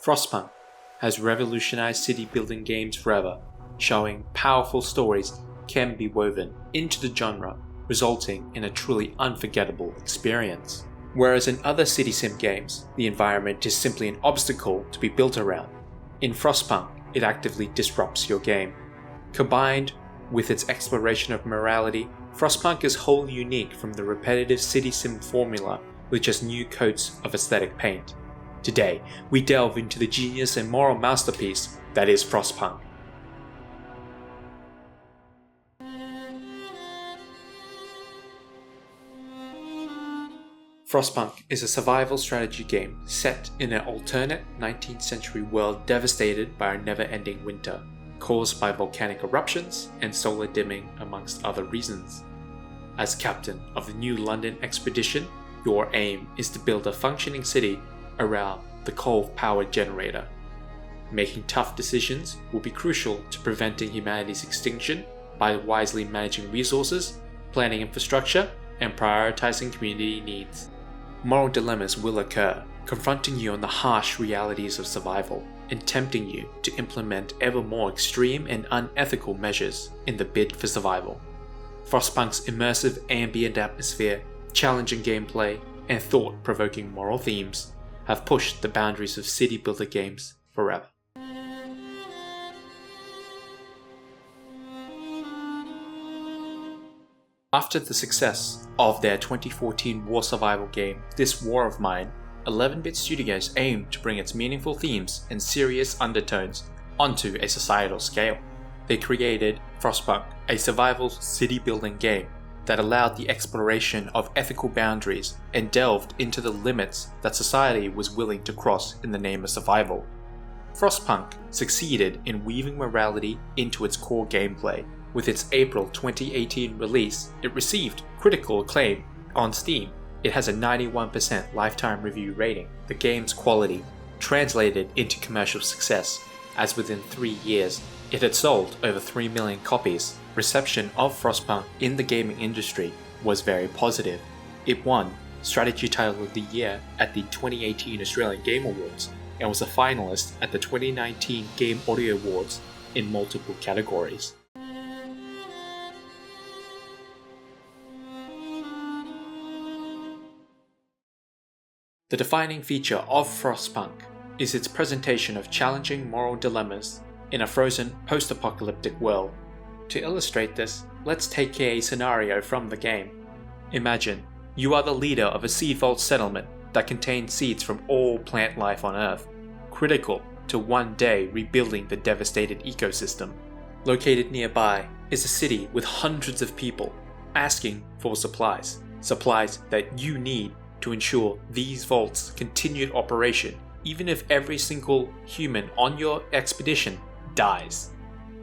Frostpunk has revolutionized city building games forever, showing powerful stories can be woven into the genre, resulting in a truly unforgettable experience. Whereas in other city sim games, the environment is simply an obstacle to be built around, in Frostpunk it actively disrupts your game. Combined with its exploration of morality, Frostpunk is wholly unique from the repetitive city sim formula with just new coats of aesthetic paint. Today, we delve into the genius and moral masterpiece that is Frostpunk. Frostpunk is a survival strategy game set in an alternate 19th century world devastated by a never-ending winter, caused by volcanic eruptions and solar dimming amongst other reasons. As captain of the New London expedition, your aim is to build a functioning city around the coal-powered generator. Making tough decisions will be crucial to preventing humanity's extinction by wisely managing resources, planning infrastructure, and prioritizing community needs. Moral dilemmas will occur, confronting you on the harsh realities of survival and tempting you to implement ever more extreme and unethical measures in the bid for survival. Frostpunk's immersive ambient atmosphere, challenging gameplay, and thought-provoking moral themes have pushed the boundaries of city builder games forever. After the success of their 2014 war survival game, This War of Mine, 11-bit Studios aimed to bring its meaningful themes and serious undertones onto a societal scale. They created Frostpunk, a survival city-building game that allowed the exploration of ethical boundaries and delved into the limits that society was willing to cross in the name of survival. Frostpunk succeeded in weaving morality into its core gameplay. With its April 2018 release, it received critical acclaim on Steam. It has a 91% lifetime review rating. The game's quality translated into commercial success, as within 3 years, it had sold over 3 million copies. Reception of Frostpunk in the gaming industry was very positive. It won Strategy Title of the Year at the 2018 Australian Game Awards and was a finalist at the 2019 Game Audio Awards in multiple categories. The defining feature of Frostpunk is its presentation of challenging moral dilemmas in a frozen post-apocalyptic world. To illustrate this, let's take a scenario from the game. Imagine you are the leader of a seed vault settlement that contains seeds from all plant life on Earth, critical to one day rebuilding the devastated ecosystem. Located nearby is a city with hundreds of people asking for supplies that you need to ensure these vaults' continued operation, even if every single human on your expedition dies.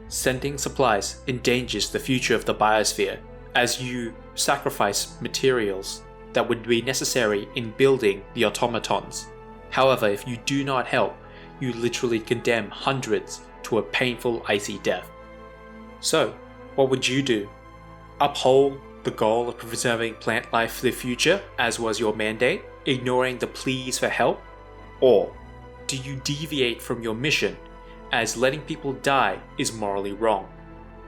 Sending supplies endangers the future of the biosphere, as you sacrifice materials that would be necessary in building the automatons. However, if you do not help, you literally condemn hundreds to a painful icy death. So, what would you do? Uphold the goal of preserving plant life for the future, as was your mandate, ignoring the pleas for help? Or do you deviate from your mission, as letting people die is morally wrong?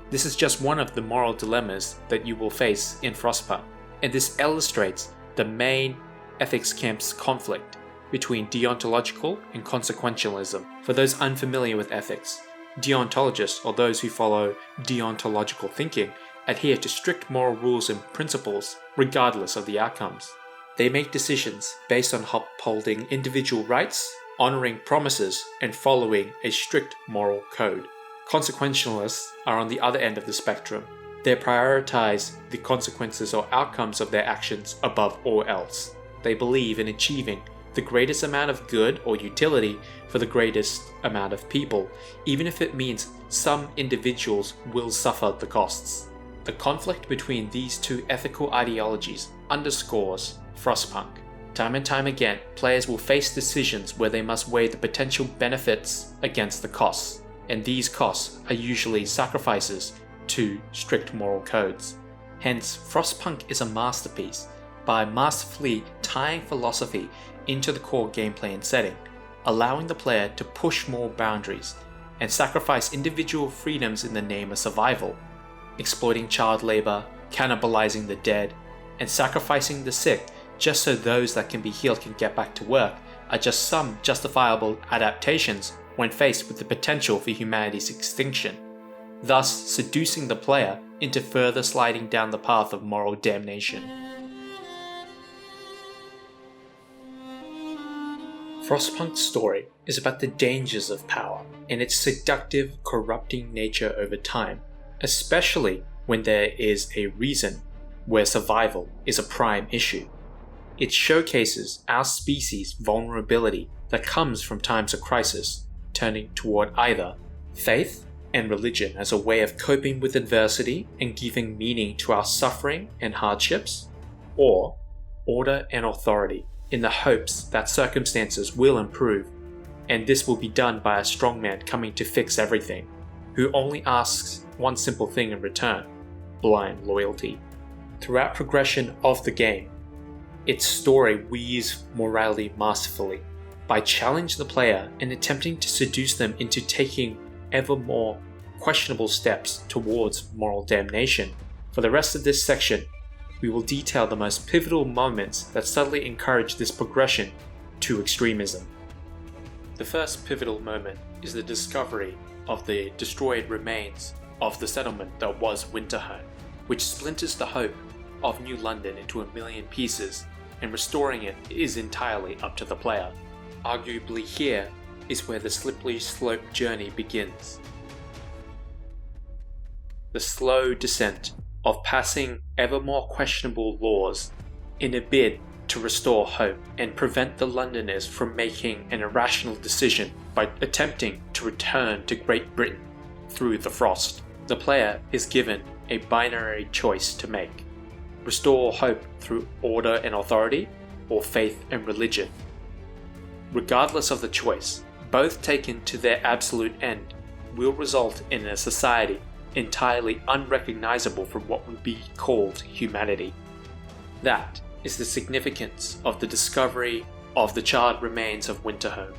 This is just one of the moral dilemmas that you will face in Frostpunk, and this illustrates the main ethics camp's conflict between deontological and consequentialism. For those unfamiliar with ethics, deontologists, or those who follow deontological thinking, adhere to strict moral rules and principles regardless of the outcomes. They make decisions based on upholding individual rights, honoring promises, and following a strict moral code. Consequentialists are on the other end of the spectrum. They prioritize the consequences or outcomes of their actions above all else. They believe in achieving the greatest amount of good or utility for the greatest amount of people, even if it means some individuals will suffer the costs. The conflict between these two ethical ideologies underscores Frostpunk. Time and time again, players will face decisions where they must weigh the potential benefits against the costs, and these costs are usually sacrifices to strict moral codes. Hence, Frostpunk is a masterpiece by masterfully tying philosophy into the core gameplay and setting. allowing the player to push more boundaries and sacrifice individual freedoms in the name of survival, exploiting child labor, cannibalizing the dead, and sacrificing the sick just so those that can be healed can get back to work are just some justifiable adaptations when faced with the potential for humanity's extinction, thus seducing the player into further sliding down the path of moral damnation. Frostpunk's story is about the dangers of power and its seductive, corrupting nature over time, especially when there is a reason where survival is a prime issue. It showcases our species' vulnerability that comes from times of crisis, turning toward either faith and religion as a way of coping with adversity and giving meaning to our suffering and hardships, or order and authority in the hopes that circumstances will improve, and this will be done by a strongman coming to fix everything, who only asks one simple thing in return: blind loyalty. Throughout progression of the game, its story weaves morality masterfully by challenging the player and attempting to seduce them into taking ever more questionable steps towards moral damnation. For the rest of this section, we will detail the most pivotal moments that subtly encourage this progression to extremism. The first pivotal moment is the discovery of the destroyed remains of the settlement that was Winterhome, which splinters the hope of New London into a million pieces, and restoring it is entirely up to the player. Arguably here is where the slippery slope journey begins. The slow descent of passing ever more questionable laws in a bid to restore hope and prevent the Londoners from making an irrational decision by attempting to return to Great Britain through the frost. The player is given a binary choice to make: restore hope through order and authority, or faith and religion. Regardless of the choice, both taken to their absolute end will result in a society entirely unrecognizable from what would be called humanity. That is the significance of the discovery of the charred remains of Winterhome.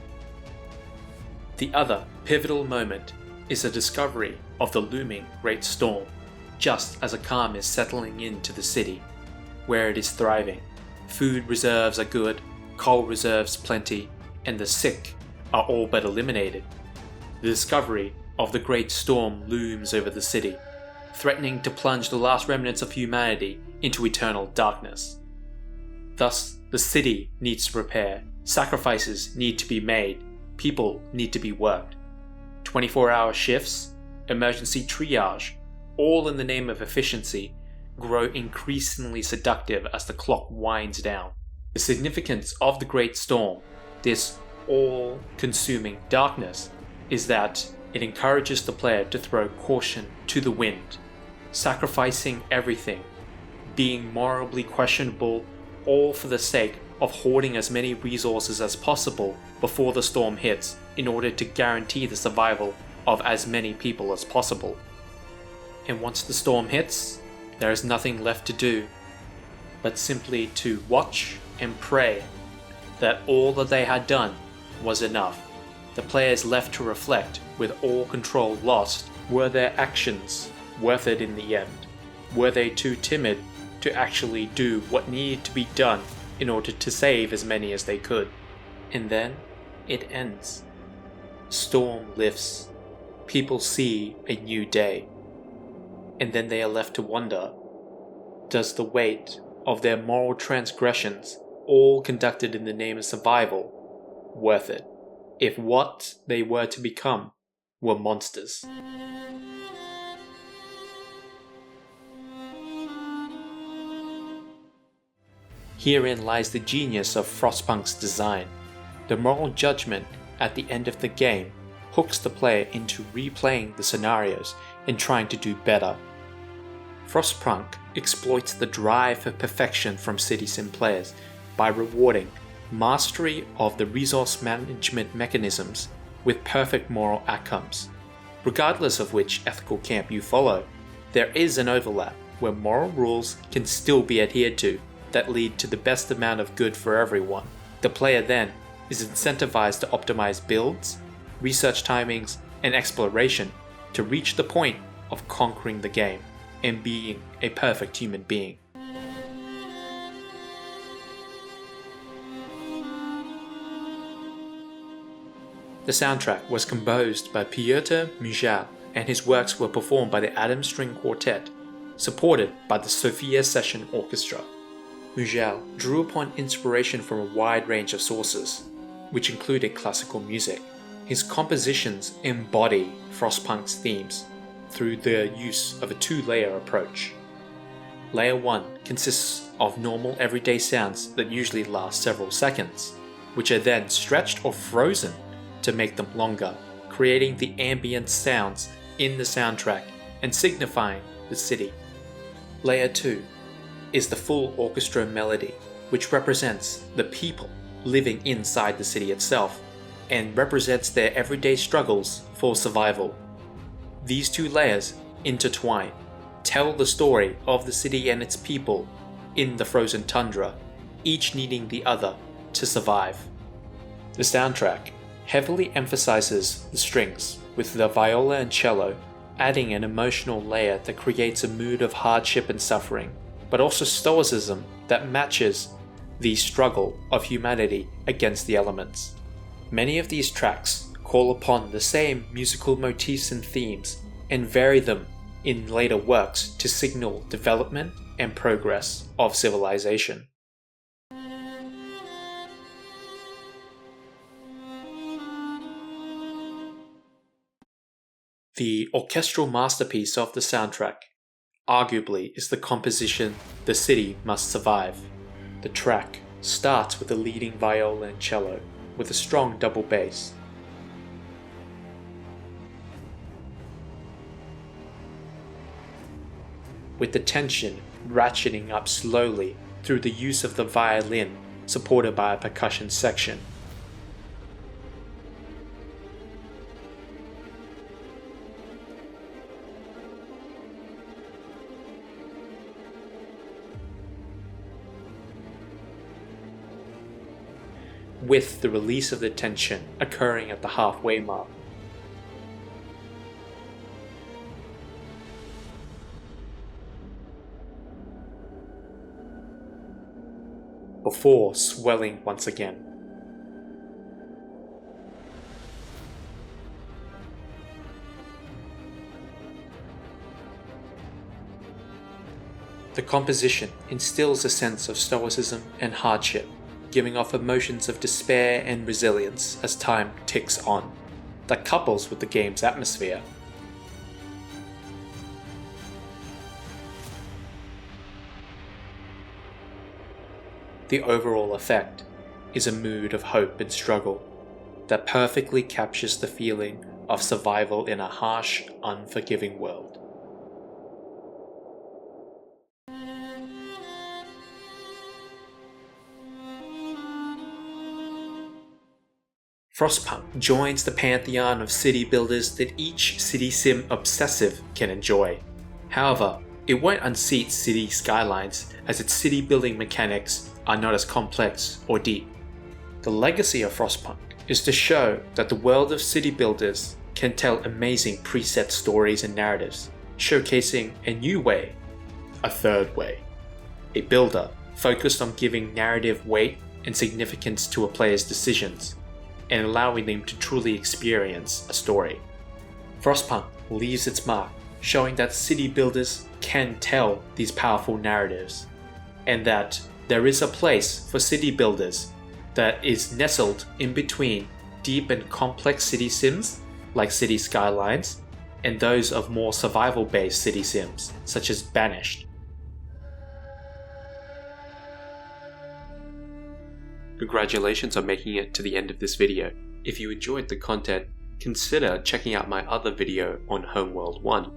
The other pivotal moment is the discovery of the looming Great Storm, just as a calm is settling into the city, where it is thriving. Food reserves are good, coal reserves plenty, and the sick are all but eliminated. The discovery of the Great Storm looms over the city, threatening to plunge the last remnants of humanity into eternal darkness. Thus, the city needs to prepare, sacrifices need to be made, people need to be worked. 24-hour shifts, emergency triage, all in the name of efficiency, grow increasingly seductive as the clock winds down. The significance of the Great Storm, this all-consuming darkness, is that it encourages the player to throw caution to the wind, sacrificing everything, being morally questionable, all for the sake of hoarding as many resources as possible before the storm hits in order to guarantee the survival of as many people as possible. And once the storm hits, there is nothing left to do but simply to watch and pray that all that they had done was enough. The player is left to reflect, with all control lost. Were their actions worth it in the end? Were they too timid to actually do what needed to be done in order to save as many as they could? And then it ends. Storm lifts. People see a new day. And then they are left to wonder, does the weight of their moral transgressions, all conducted in the name of survival, worth it, if what they were to become were monsters? Herein lies the genius of Frostpunk's design. The moral judgment at the end of the game hooks the player into replaying the scenarios and trying to do better. Frostpunk exploits the drive for perfection from citizen players by rewarding mastery of the resource management mechanisms with perfect moral outcomes. Regardless of which ethical camp you follow, there is an overlap where moral rules can still be adhered to that lead to the best amount of good for everyone. The player then is incentivized to optimize builds, research timings, and exploration to reach the point of conquering the game and being a perfect human being. The soundtrack was composed by Piotr Mujal, and his works were performed by the Atom String Quartet, supported by the Sofia Session Orchestra. Mujal drew upon inspiration from a wide range of sources, which included classical music. His compositions embody Frostpunk's themes through the use of a two-layer approach. Layer 1 consists of normal everyday sounds that usually last several seconds, which are then stretched or frozen to make them longer, creating the ambient sounds in the soundtrack and signifying the city. Layer 2 is the full orchestra melody, which represents the people living inside the city itself and represents their everyday struggles for survival. These two layers intertwine, tell the story of the city and its people in the frozen tundra, each needing the other to survive. The soundtrack heavily emphasizes the strings, with the viola and cello adding an emotional layer that creates a mood of hardship and suffering, but also stoicism that matches the struggle of humanity against the elements. Many of these tracks call upon the same musical motifs and themes and vary them in later works to signal development and progress of civilization. The orchestral masterpiece of the soundtrack arguably is the composition "The City Must Survive." The track starts with a leading viola and cello with a strong double bass. With the tension ratcheting up slowly through the use of the violin supported by a percussion section. With the release of the tension occurring at the halfway mark. Before swelling once again. The composition instills a sense of stoicism and hardship, giving off emotions of despair and resilience as time ticks on, that couples with the game's atmosphere. The overall effect is a mood of hope and struggle that perfectly captures the feeling of survival in a harsh, unforgiving world. Frostpunk joins the pantheon of city builders that each city sim obsessive can enjoy. However, it won't unseat city skylines, as its city building mechanics are not as complex or deep. The legacy of Frostpunk is to show that the world of city builders can tell amazing preset stories and narratives, showcasing a new way, a third way. A builder focused on giving narrative weight and significance to a player's decisions, and allowing them to truly experience a story. Frostpunk leaves its mark, showing that city builders can tell these powerful narratives, and that there is a place for city builders that is nestled in between deep and complex city sims like City Skylines and those of more survival-based city sims such as Banished. Congratulations on making it to the end of this video. If you enjoyed the content, consider checking out my other video on Homeworld 1.